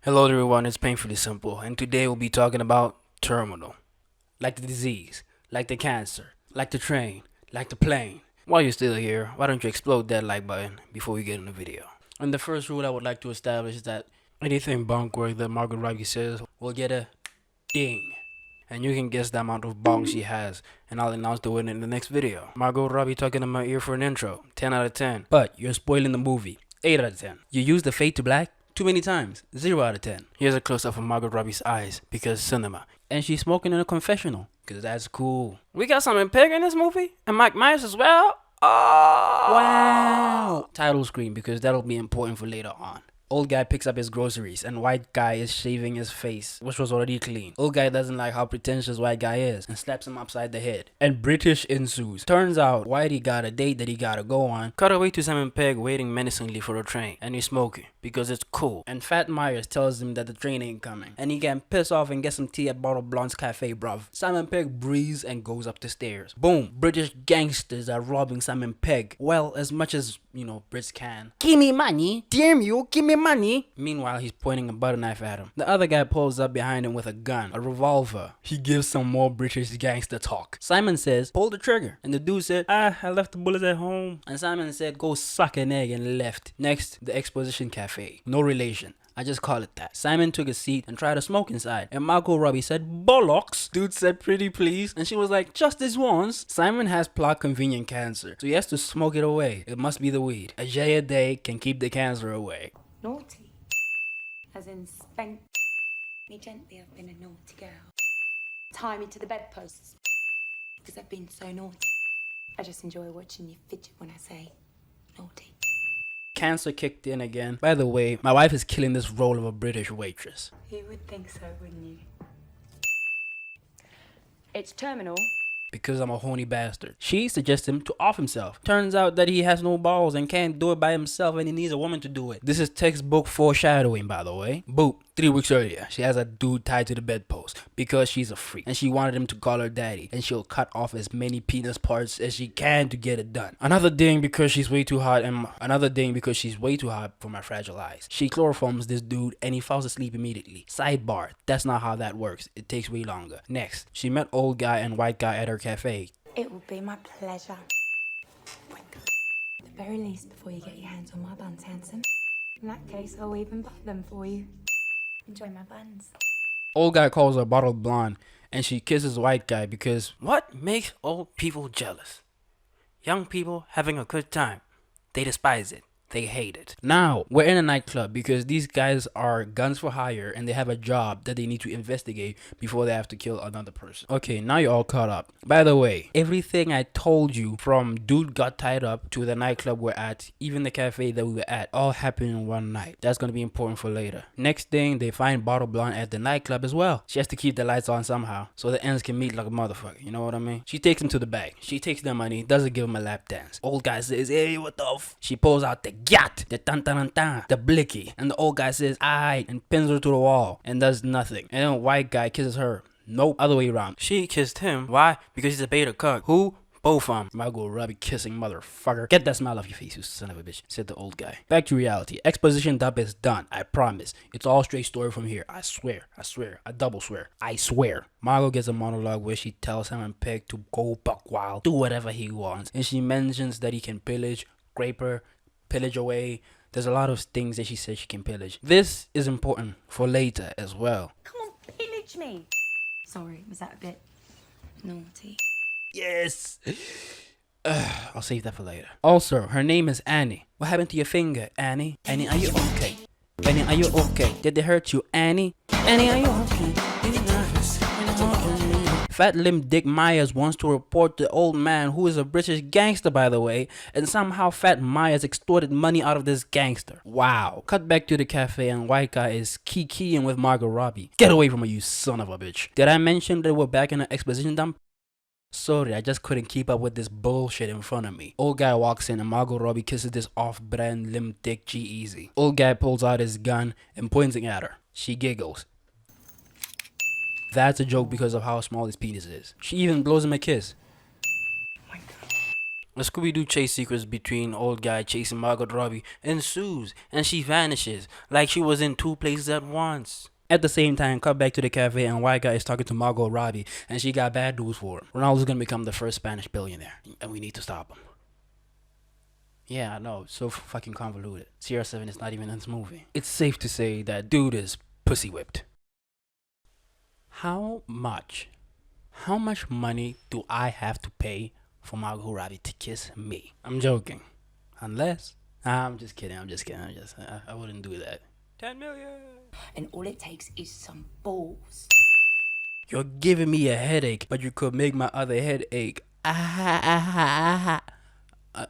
Hello everyone, it's Painfully Simple, and today we'll be talking about terminal. Like the disease, like the cancer, like the train, like the plane. While you're still here, why don't you explode that like button before we get in the video? And the first rule I would like to establish is that anything bunkwork that Margot Robbie says will get a ding. And you can guess the amount of bong she has, and I'll announce the winner in the next video. Margot Robbie talking in my ear for an intro, 10 out of 10. But you're spoiling the movie, 8 out of 10. You used the fade to black too many times, 0 out of 10. Here's a close up of Margot Robbie's eyes, because cinema. And she's smoking in a confessional, because that's cool. We got Simon Pegg in this movie, and Mike Myers as well. Oh! Wow! Title screen, because that'll be important for later on. Old guy picks up his groceries and white guy is shaving his face, which was already clean. Old guy doesn't like how pretentious white guy is and slaps him upside the head. And British ensues. Turns out Whitey got a date that he gotta go on. Cut away to Simon Pegg waiting menacingly for a train, and he's smoking because it's cool. And Fat Myers tells him that the train ain't coming, and he can piss off and get some tea at Bottle Blonde's cafe, bruv. Simon Pegg breathes and goes up the stairs. Boom! British gangsters are robbing Simon Pegg. Well, as much as Brits can. Give me money, damn you, give me money. Meanwhile, he's pointing a butter knife at him. The other guy pulls up behind him with a gun, a revolver. He gives some more British gangster talk. Simon says, pull the trigger. And the dude said, I left the bullets at home. And Simon said, go suck an egg, and left. Next, the Exposition Cafe. No relation. I just call it that. Simon took a seat and tried to smoke inside. And Margot Robbie said, bollocks. Dude said, pretty please. And she was like, just this once. Simon has plot convenient cancer, so he has to smoke it away. It must be the weed. A J a day can keep the cancer away. Naughty. As in spank me gently, I've been a naughty girl. Tie me to the bedposts. Because I've been so naughty. I just enjoy watching you fidget when I say naughty. Cancer kicked in again. By the way, my wife is killing this role of a British waitress. You would think so, wouldn't you? It's terminal. Because I'm a horny bastard. She suggests him to off himself. Turns out that he has no balls and can't do it by himself and he needs a woman to do it. This is textbook foreshadowing, by the way. Boop. 3 weeks earlier, she has a dude tied to the bedpost because she's a freak and she wanted him to call her daddy, and she'll cut off as many penis parts as she can to get it done. Another ding because she's way too hot, and another ding because she's way too hot for my fragile eyes. She chloroforms this dude and he falls asleep immediately. Sidebar, that's not how that works. It takes way longer. Next, she met old guy and white guy at her cafe. It will be my pleasure. At the very least, before you get your hands on my buns, handsome. In that case, I'll even buy them for you. Enjoy my buns. Old guy calls her Bottle Blonde and she kisses white guy because what makes old people jealous? Young people having a good time. They despise it. They hate it. Now, we're in a nightclub because these guys are guns for hire and they have a job that they need to investigate before they have to kill another person. Okay, now you're all caught up. By the way, everything I told you from dude got tied up to the nightclub we're at, even the cafe that we were at, all happened in one night. That's gonna be important for later. Next thing, they find Bottle Blonde at the nightclub as well. She has to keep the lights on somehow so the ends can meet like a motherfucker, you know what I mean? She takes him to the bag. She takes the money, doesn't give him a lap dance. Old guy says, hey, what the f? She pulls out the gat, the tan tan tan, the blicky, and the old guy says aight and pins her to the wall and does nothing. And then white guy kisses her. Nope, other way around. She kissed him. Why? Because he's a beta cuck. Who? Both of them. Margot Robbie kissing motherfucker. Get that smile off your face, you son of a bitch, said the old guy. Back to reality. Exposition dump is done. I promise. It's all straight story from here. I swear. I swear. I double swear. I swear. Margot gets a monologue where she tells Simon Pegg to go buck wild, do whatever he wants. And she mentions that he can pillage, grape her, pillage away. There's a lot of things that she says she can pillage. This is important for later as well. Come on, pillage me. Sorry, was that a bit naughty? Yes. I'll save that for later. Also, her name is Annie. What happened to your finger, Annie? Annie, are you okay? Annie, are you okay? Did they hurt you, Annie? Annie, are you okay? Fat Limp Dick Myers wants to report the old man, who is a British gangster by the way, and somehow Fat Myers extorted money out of this gangster. Wow. Cut back to the cafe and white guy is keying with Margot Robbie. Get away from her, you son of a bitch. Did I mention that we're back in an exposition dump? Sorry, I just couldn't keep up with this bullshit in front of me. Old guy walks in and Margot Robbie kisses this off-brand Limp Dick G-Eazy. Old guy pulls out his gun and points it at her. She giggles. That's a joke because of how small his penis is. She even blows him a kiss. Oh my God. A Scooby-Doo chase sequence between old guy chasing Margot Robbie ensues, and she vanishes like she was in two places at once. At the same time, cut back to the cafe, and white guy is talking to Margot Robbie, and she got bad news for him. Ronaldo's gonna become the first Spanish billionaire, and we need to stop him. Yeah, I know, it's so fucking convoluted. CR7 is not even in this movie. It's safe to say that dude is pussy whipped. How much? How much money do I have to pay for Margot Robbie to kiss me? I'm joking. Unless. I'm just kidding. I wouldn't do that. 10 million. And all it takes is some balls. You're giving me a headache, but you could make my other head ache.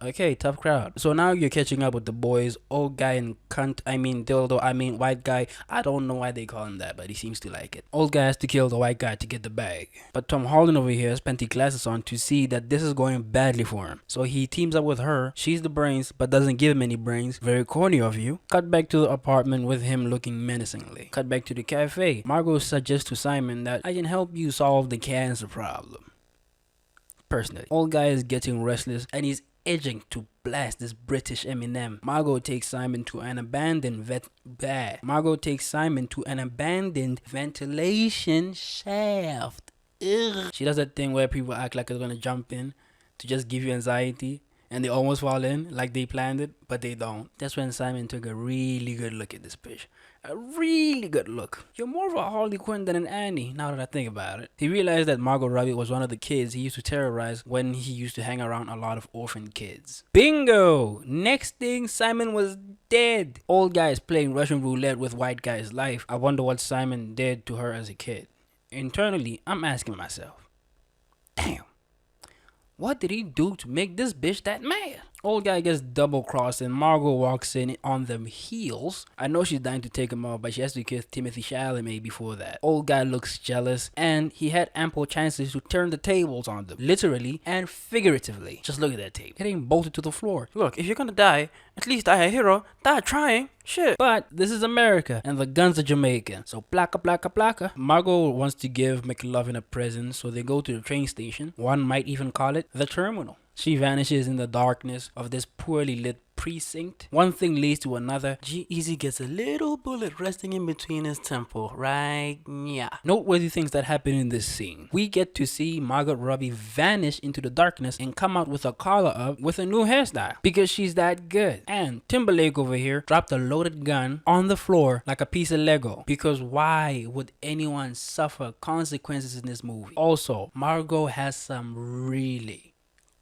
Okay, tough crowd. So now you're catching up with the boys. Old guy and cunt, I mean dildo, I mean white guy. I don't know why they call him that, but he seems to like it. Old guy has to kill the white guy to get the bag. But Tom Holland over here spent the glasses on to see that this is going badly for him. So he teams up with her. She's the brains, but doesn't give him any brains. Very corny of you. Cut back to the apartment with him looking menacingly. Cut back to the cafe. Margot suggests to Simon that I can help you solve the cancer problem. Personally, old guy is getting restless and he's edging to blast this British Eminem. Margot takes Simon to an abandoned ventilation shaft. Ugh. She does that thing where people act like they're gonna jump in to just give you anxiety, and they almost fall in like they planned it, but they don't. That's when Simon took a really good look at this bitch. A really good look. You're more of a Harley Quinn than an Annie, now that I think about it. He realized that Margot Robbie was one of the kids he used to terrorize when he used to hang around a lot of orphan kids. Bingo! Next thing, Simon was dead. Old guy is playing Russian roulette with white guy's life. I wonder what Simon did to her as a kid. Internally, I'm asking myself, damn, what did he do to make this bitch that mad? Old guy gets double crossed and Margot walks in on them heels. I know she's dying to take him off, but she has to kiss Timothy Chalamet before that. Old guy looks jealous and he had ample chances to turn the tables on them, literally and figuratively. Just look at that tape, getting bolted to the floor. Look, if you're gonna die, at least die a hero. Die trying. Shit. But this is America and the guns are Jamaican. So plaka plaka plaka. Margot wants to give McLovin a present, so they go to the train station. One might even call it the terminal. She vanishes in the darkness of this poorly lit precinct. One thing leads to another. G-Eazy gets a little bullet resting in between his temple, right? Yeah. Noteworthy things that happen in this scene. We get to see Margot Robbie vanish into the darkness and come out with a collar up with a new hairstyle because she's that good. And Timberlake over here dropped a loaded gun on the floor like a piece of Lego, because why would anyone suffer consequences in this movie? Also, Margot has some really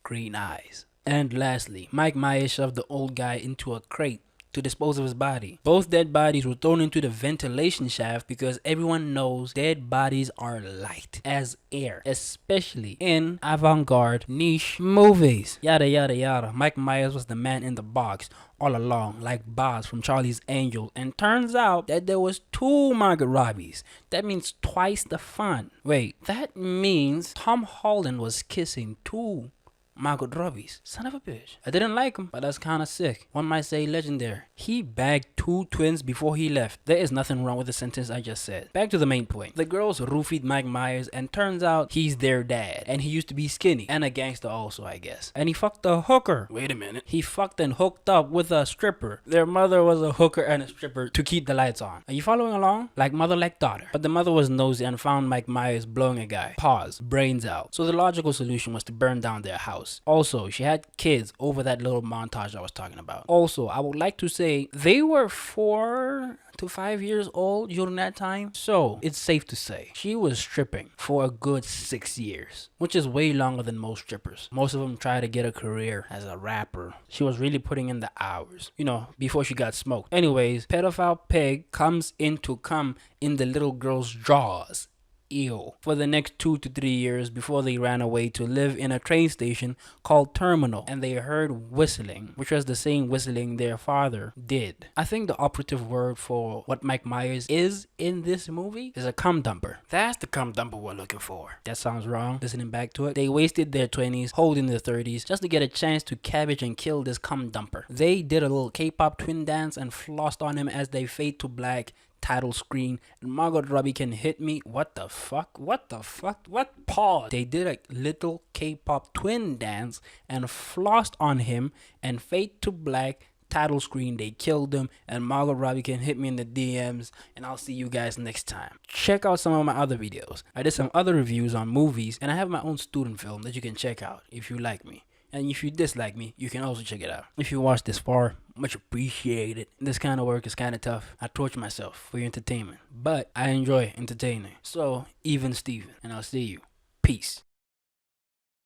green eyes. And lastly, Mike Myers shoved the old guy into a crate to dispose of his body. Both dead bodies were thrown into the ventilation shaft because everyone knows dead bodies are light as air, especially in avant-garde niche movies. Yada yada yada. Mike Myers was the man in the box all along, like Boz from Charlie's Angels, and turns out that there was two Margot Robbies. That means twice the fun. Wait, that means Tom Holland was kissing two Margot Robbie's. Son of a bitch. I didn't like him, but that's kinda sick. One might say legendary. He bagged two twins before he left. There is nothing wrong with the sentence I just said. Back to the main point. The girls roofied Mike Myers and turns out he's their dad. And he used to be skinny. And a gangster also, I guess. And he fucked a hooker. Wait a minute. He fucked and hooked up with a stripper. Their mother was a hooker and a stripper to keep the lights on. Are you following along? Like mother, like daughter. But the mother was nosy and found Mike Myers blowing a guy. Pause. Brains out. So the logical solution was to burn down their house. Also, she had kids over that little montage I was talking about. Also, I would like to say they were 4 to 5 years old during that time. So it's safe to say she was stripping for a good 6 years, which is way longer than most strippers. Most of them try to get a career as a rapper. She was really putting in the hours, you know, before she got smoked. Anyways, pedophile Peg comes in to come in the little girl's jaws. Ew. For the next 2 to 3 years before they ran away to live in a train station called Terminal, and they heard whistling, which was the same whistling their father did. I think the operative word for what Mike Myers is in this movie is a cum dumper. That's the cum dumper we're looking for. That sounds wrong. Listening back to it, they wasted their 20s, holding their 30s just to get a chance to cabbage and kill this cum dumper. They did a little K-pop twin dance and flossed on him as they fade to black. title screen and Margot Robbie can hit me. What the fuck? What the fuck? What? Pause. They did a little K-pop twin dance and flossed on him, and Fade to Black title screen, they killed him, and Margot Robbie can hit me in the DMs, and I'll see you guys next time. Check out some of my other videos. I did some other reviews on movies, and I have my own student film that you can check out if you like me. And if you dislike me, you can also check it out. If you watched this far, much appreciated. This kind of work is kind of tough. I torture myself for your entertainment, but I enjoy entertaining. So, even Steven, and I'll see you. Peace.